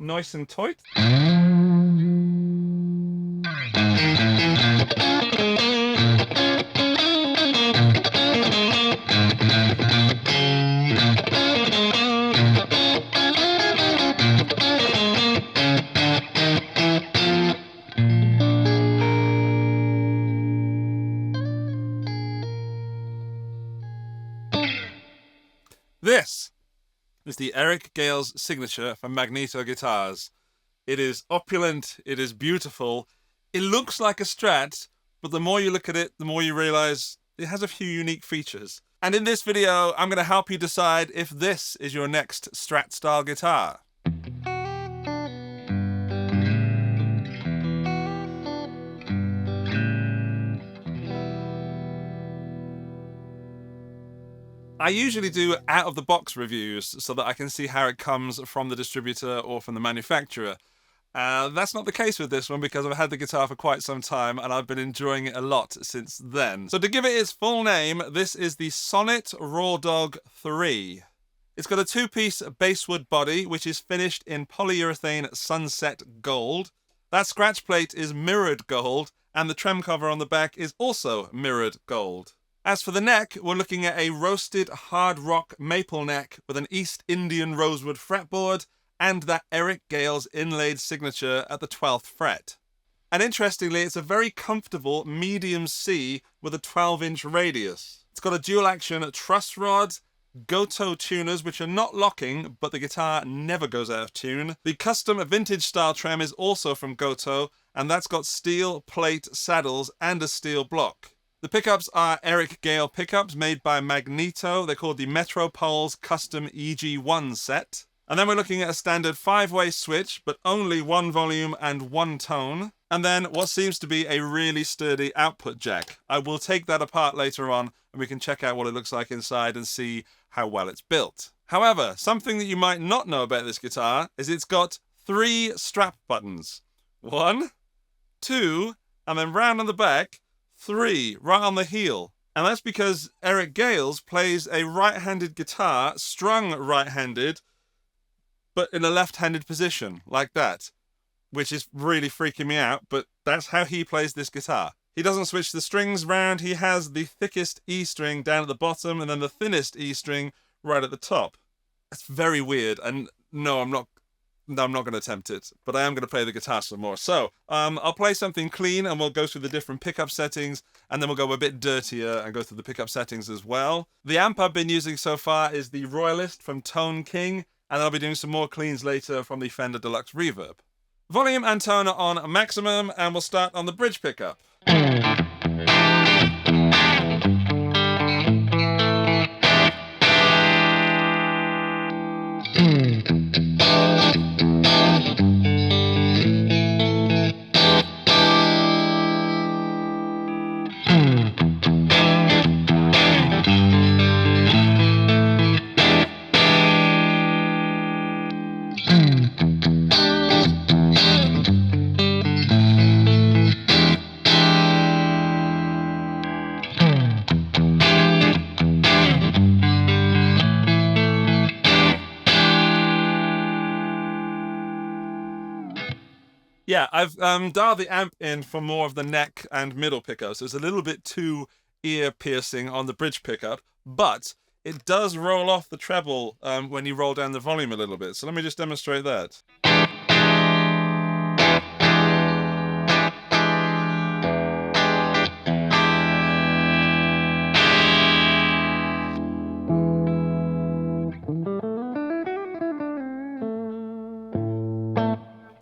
nice and tight. This is the Eric Gales signature from Magneto Guitars. It is opulent, it is beautiful, it looks like a Strat, but the more you look at it, the more you realize it has a few unique features. And in this video, I'm going to help you decide if this is your next Strat-style guitar. I usually do out-of-the-box reviews so that I can see how it comes from the distributor or from the manufacturer. That's not the case with this one because I've had the guitar for quite some time and I've been enjoying it a lot since then. So to give it its full name, this is the Sonnet Raw Dog 3. It's got a two-piece basswood body which is finished in polyurethane sunset gold. That scratch plate is mirrored gold and the trem cover on the back is also mirrored gold. As for the neck, we're looking at a roasted hard rock maple neck with an East Indian rosewood fretboard and that Eric Gales inlaid signature at the 12th fret. And interestingly, it's a very comfortable medium C with a 12-inch radius. It's got a dual action truss rod, Gotoh tuners which are not locking, but the guitar never goes out of tune. The custom vintage style trem is also from Gotoh, and that's got steel plate saddles and a steel block. The pickups are Eric Gale pickups made by Magneto. They're called the Metro Poles Custom EG1 set. And then we're looking at a standard 5-way switch, but only one volume and one tone. And then what seems to be a really sturdy output jack. I will take that apart later on and we can check out what it looks like inside and see how well it's built. However, something that you might not know about this guitar is it's got 3 strap buttons. 1, 2, and then round on the back, 3 right on the heel. And that's because Eric Gales plays a right-handed guitar, strung right-handed, but in a left-handed position, like that, which is really freaking me out, but that's how he plays this guitar. He doesn't switch the strings round, he has the thickest E string down at the bottom and then the thinnest E string right at the top. That's very weird, and no, I'm not going to attempt it, but I am going to play the guitar some more. So, I'll play something clean and we'll go through the different pickup settings, and then we'll go a bit dirtier and go through the pickup settings as well. The amp I've been using so far is the Royalist from Tone King, and I'll be doing some more cleans later from the Fender Deluxe Reverb. Volume and tone are on maximum, and we'll start on the bridge pickup. Yeah, I've dialed the amp in for more of the neck and middle pickups. It's a little bit too ear-piercing on the bridge pickup, but it does roll off the treble when you roll down the volume a little bit. So let me just demonstrate that.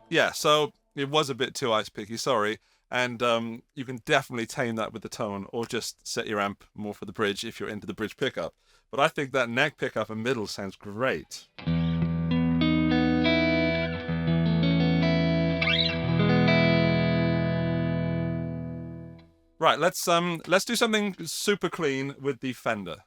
Yeah, so it was a bit too ice-picky, sorry, and you can definitely tame that with the tone, or just set your amp more for the bridge if you're into the bridge pickup. But I think that neck pickup and middle sounds great. Right, let's do something super clean with the Fender.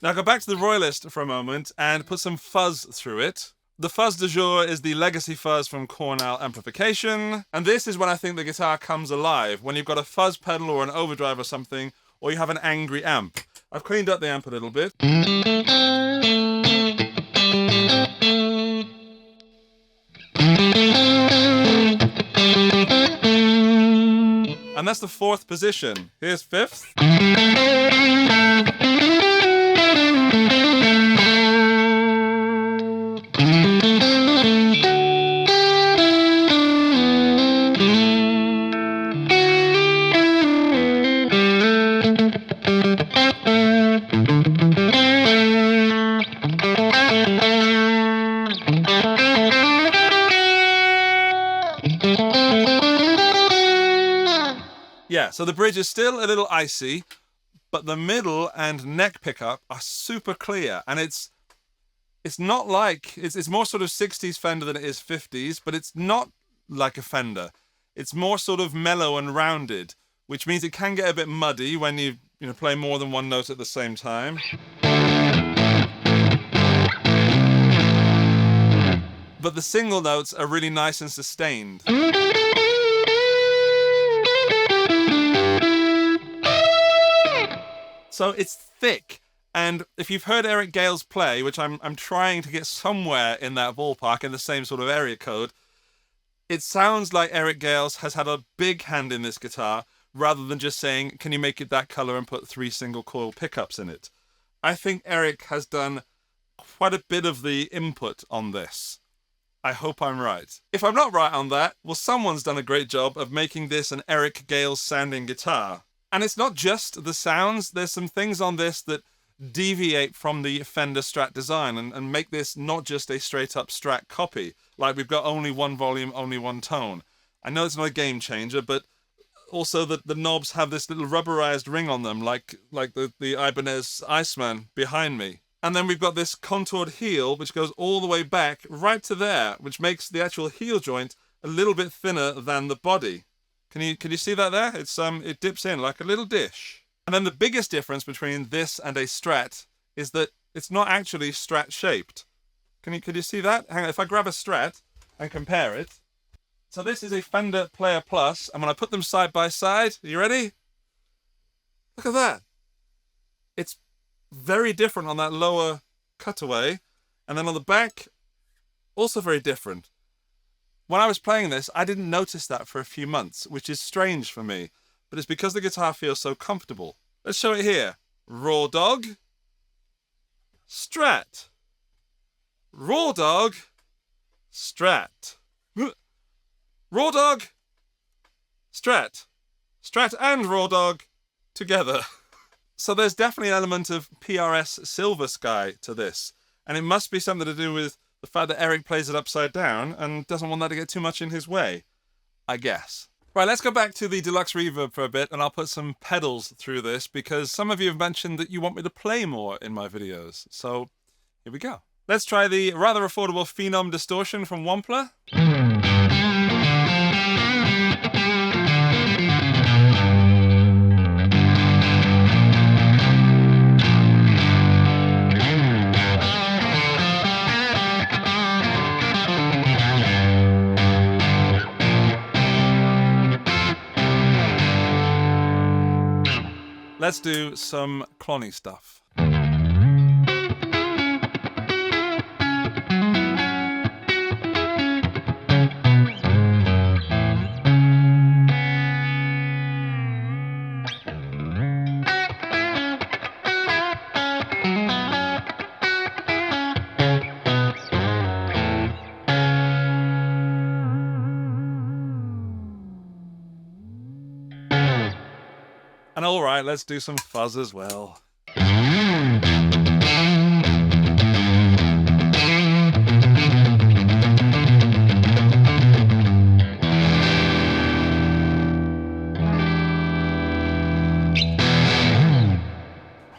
Now go back to the Royalist for a moment and put some fuzz through it. The fuzz du jour is the legacy fuzz from Cornell amplification. And this is when I think the guitar comes alive, when you've got a fuzz pedal or an overdrive or something, or you have an angry amp. I've cleaned up the amp a little bit. And that's the 4th position. Here's 5th. Yeah, so the bridge is still a little icy, but the middle and neck pickup are super clear, and it's not like, it's more sort of 60s Fender than it is 50s, but it's not like a Fender. It's more sort of mellow and rounded, which means it can get a bit muddy when you play more than one note at the same time. But the single notes are really nice and sustained. So it's thick, and if you've heard Eric Gales play, which I'm trying to get somewhere in that ballpark, in the same sort of area code, it sounds like Eric Gales has had a big hand in this guitar, rather than just saying, can you make it that color and put 3 single coil pickups in it? I think Eric has done quite a bit of the input on this. I hope I'm right. If I'm not right on that, well, someone's done a great job of making this an Eric Gales sounding guitar. And it's not just the sounds, there's some things on this that deviate from the Fender Strat design and make this not just a straight up Strat copy. Like we've got only one volume, only one tone. I know it's not a game changer, but also that the knobs have this little rubberized ring on them, like the 𝗦𝗨𝗪𝗧𝗧𝗪 behind me. And then we've got this contoured heel, which goes all the way back right to there, which makes the actual heel joint a little bit thinner than the body. Can you see that there? It dips in like a little dish. And then the biggest difference between this and a Strat is that it's not actually Strat shaped. Can you see that? Hang on, if I grab a Strat and compare it. So this is a Fender Player Plus, and when I put them side by side, are you ready? Look at that. It's very different on that lower cutaway, and then on the back, also very different. When I was playing this, I didn't notice that for a few months, which is strange for me, but it's because the guitar feels so comfortable. Let's show it here. Raw Dog, Strat. Raw Dog, Strat. Raw Dog, Strat. Strat and Raw Dog together. So there's definitely an element of PRS Silver Sky to this, and it must be something to do with the fact that Eric plays it upside down and doesn't want that to get too much in his way, I guess. Right, let's go back to the Deluxe Reverb for a bit, and I'll put some pedals through this because some of you have mentioned that you want me to play more in my videos. So here we go. Let's try the rather affordable Phenom Distortion from 𝗦𝗪𝗪𝗪𝗪. Let's do some clonny stuff. And all right, let's do some fuzz as well.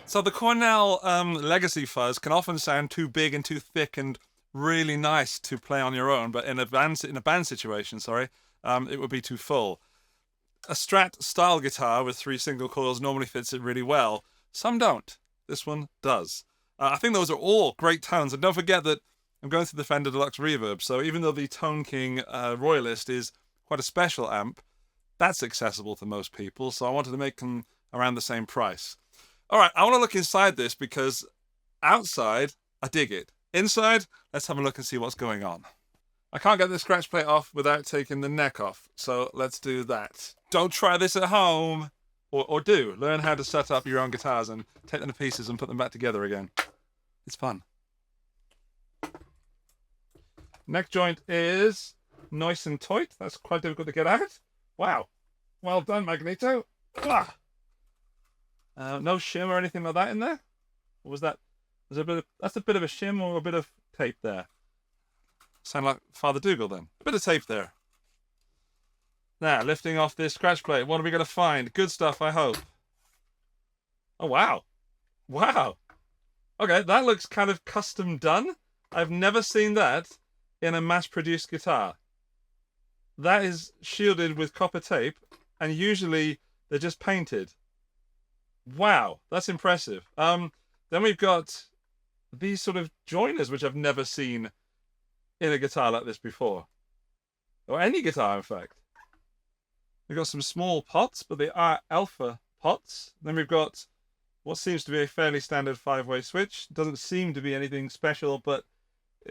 So the Cornell legacy fuzz can often sound too big and too thick and really nice to play on your own, but in a band situation, it would be too full. A Strat-style guitar with 3 single coils normally fits it really well. Some don't. This one does. I think those are all great tones. And don't forget that I'm going through the Fender Deluxe Reverb, so even though the Tone King Royalist is quite a special amp, that's accessible to most people, so I wanted to make them around the same price. All right, I want to look inside this because outside, I dig it. Inside, let's have a look and see what's going on. I can't get the scratch plate off without taking the neck off, so let's do that. Don't try this at home, or do. Learn how to set up your own guitars and take them to pieces and put them back together again. It's fun. Neck joint is nice and tight. That's quite difficult to get out. Wow. Well done, Magneto. Ah. No shim or anything like that in there? Or was that... That's a bit of a shim or a bit of tape there. Sound like Father Dougal then. A bit of tape there. Now, lifting off this scratch plate. What are we going to find? Good stuff, I hope. Oh, wow. Wow. Okay, that looks kind of custom done. I've never seen that in a mass-produced guitar. That is shielded with copper tape, and usually they're just painted. Wow, that's impressive. Then we've got these sort of joiners, which I've never seen in a guitar like this before. Or any guitar, in fact. We've got some small pots, but they are alpha pots. Then we've got what seems to be a fairly standard 5-way switch. Doesn't seem to be anything special, but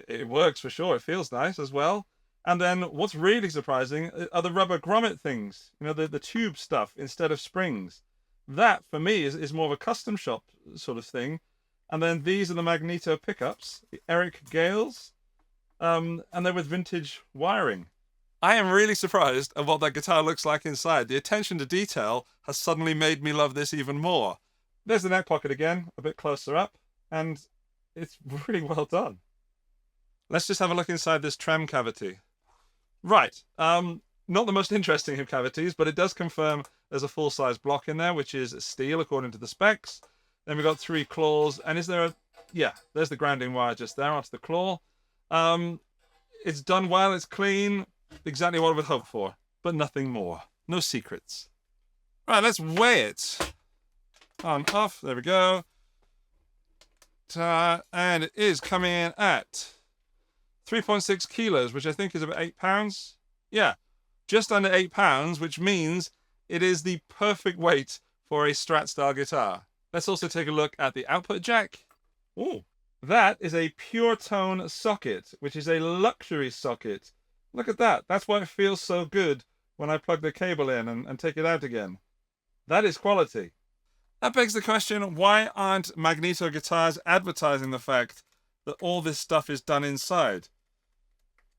it works for sure. It feels nice as well. And then what's really surprising are the rubber grommet things. You know, the tube stuff instead of springs. That, for me, is more of a custom shop sort of thing. And then these are the Magneto pickups, the Eric Gales, and they're with vintage wiring. I am really surprised at what that guitar looks like inside. The attention to detail has suddenly made me love this even more. There's the neck pocket again, a bit closer up, and it's really well done. Let's just have a look inside this trem cavity. Right, not the most interesting of cavities, but it does confirm there's a full-size block in there, which is steel according to the specs. Then we've got 3 claws, and is there a... Yeah, there's the grounding wire just there onto the claw. It's done well, it's clean, exactly what I would hope for, but nothing more. No secrets. Right, let's weigh it. On, off, there we go. And it is coming in at 3.6 kilos, which I think is about 8 pounds. Yeah, just under 8 pounds, which means it is the perfect weight for a Strat-style guitar. Let's also take a look at the output jack. Oh, that is a pure tone socket, which is a luxury socket. Look at that. That's why it feels so good when I plug the cable in and take it out again. That is quality. That begs the question, why aren't Magneto Guitars advertising the fact that all this stuff is done inside?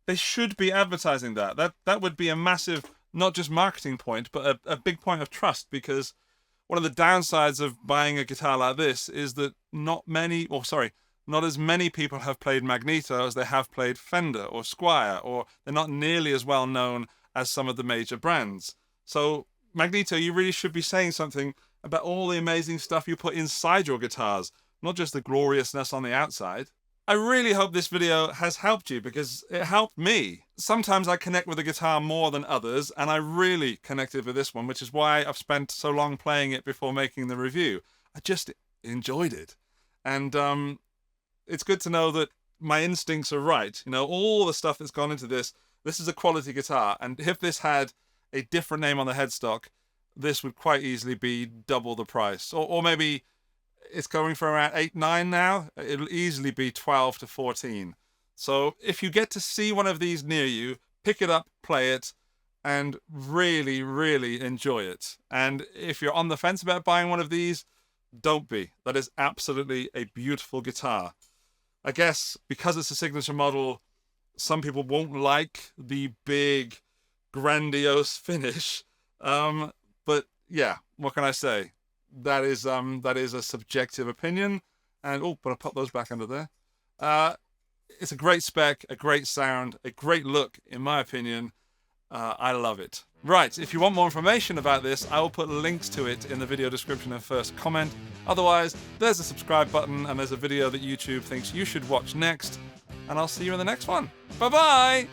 They should be advertising that. That would be a massive, not just marketing point, but a big point of trust, because one of the downsides of buying a guitar like this is that not as many people have played Magneto as they have played Fender or Squier, or they're not nearly as well known as some of the major brands. So Magneto, you really should be saying something about all the amazing stuff you put inside your guitars, not just the gloriousness on the outside. I really hope this video has helped you, because it helped me. Sometimes I connect with a guitar more than others, and I really connected with this one, which is why I've spent so long playing it before making the review. I just enjoyed it. And it's good to know that my instincts are right. You know, all the stuff that's gone into this is a quality guitar, and if this had a different name on the headstock, this would quite easily be double the price. Or maybe it's going for around 8, 9 now. It'll easily be 12 to 14. So if you get to see one of these near you, pick it up, play it, and really, really enjoy it. And if you're on the fence about buying one of these, don't be. That is absolutely a beautiful guitar. I guess because it's a signature model, some people won't like the big, grandiose finish. But yeah, what can I say? That is a subjective opinion. And oh, but I'll pop those back under there. It's a great spec, a great sound, a great look, in my opinion. I love it. Right, if you want more information about this, I will put links to it in the video description and first comment. Otherwise, there's a subscribe button, and there's a video that YouTube thinks you should watch next. And I'll see you in the next one. Bye-bye!